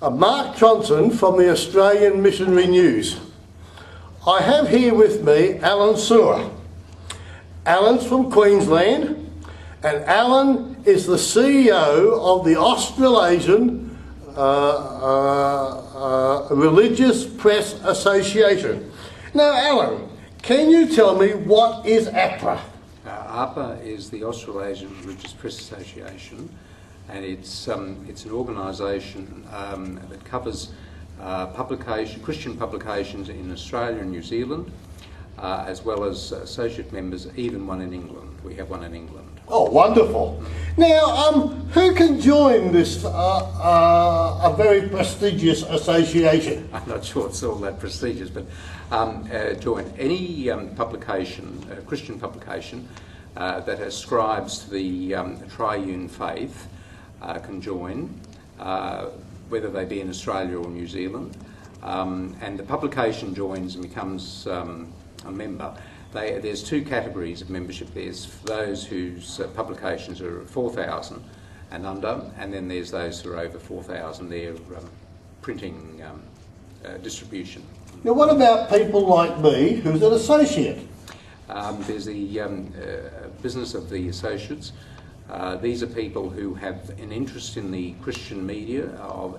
Mark Johnson from the Australian Missionary News. I have here with me Allan Sauer. Allan's from Queensland, and Allan is the CEO of the Australasian Religious Press Association. Now, Allan, can you tell me what is ARPA? ARPA is the Australasian Religious Press Association, and it's an organisation that covers Christian publications in Australia and New Zealand, as well as associate members, even one in England. We have one in England. Oh, wonderful. Now, who can join this a very prestigious association? I'm not sure it's all that prestigious, but join any publication, Christian publication, that ascribes to the triune faith can join, whether they be in Australia or New Zealand, and the publication joins and becomes a member. There's two categories of membership. There's those whose publications are 4,000 and under, and then there's those who are over 4,000. They're printing distribution. Now, what about people like me, who's an associate? There's the business of the associates. These are people who have an interest in the Christian media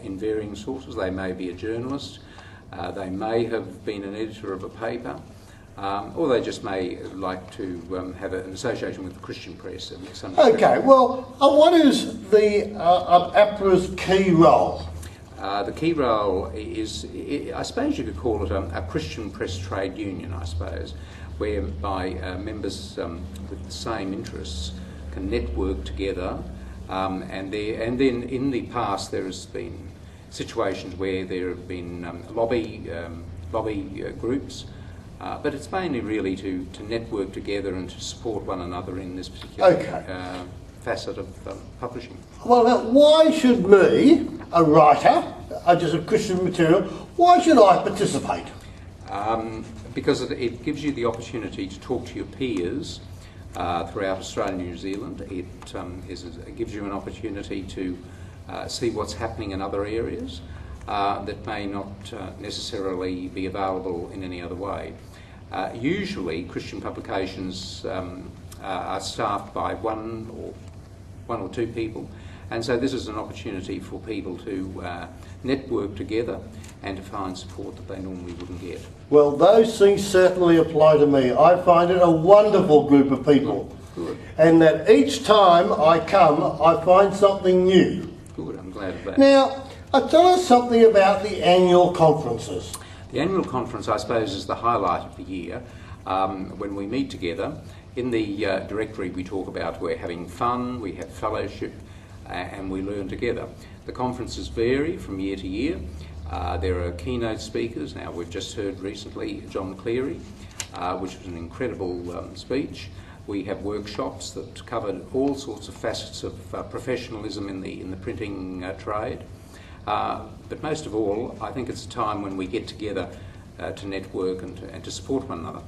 in varying sources. They may be a journalist, they may have been an editor of a paper, or they just may like to have an association with the Christian press. Okay, well, what is the ARPA's key role? The key role is, I suppose you could call it a Christian press trade union, I suppose, whereby members with the same interests can network together, and then in the past there has been situations where there have been lobby groups, but it's mainly really to network together and to support one another in this particular facet of publishing. Well, now, why should me, a writer, just a Christian material, why should I participate? Because it gives you the opportunity to talk to your peers throughout Australia and New Zealand. It gives you an opportunity to see what's happening in other areas that may not necessarily be available in any other way. Usually Christian publications are staffed by one or two people, and so this is an opportunity for people to network together and to find support that they normally wouldn't get. Well, those things certainly apply to me. I find it a wonderful group of people. Good. And that each time I come, I find something new. Good, I'm glad of that. Now, tell us something about the annual conferences. The annual conference, I suppose, is the highlight of the year, when we meet together. In the directory we talk about we're having fun, we have fellowship, and we learn together. The conferences vary from year to year. There are keynote speakers. Now, we've just heard recently John Cleary, which was an incredible speech. We have workshops that covered all sorts of facets of professionalism in the printing trade. But most of all, I think it's a time when we get together to network and to support one another.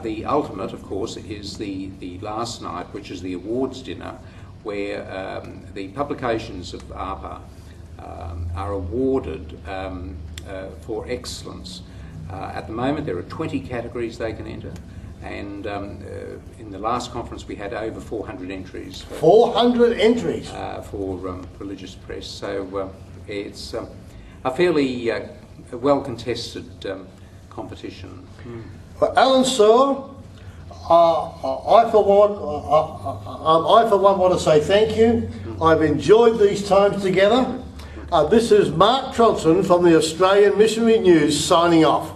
The ultimate, of course, is the last night, which is the awards dinner, where the publications of ARPA are awarded for excellence. At the moment there are 20 categories they can enter, and in the last conference we had over 400 entries. 400 entries? For religious press, so it's a fairly well-contested competition. Well, Allan Sauer, I for one want to say thank you. I've enjoyed these times together. This is Mark Johnson from the Australian Missionary News signing off.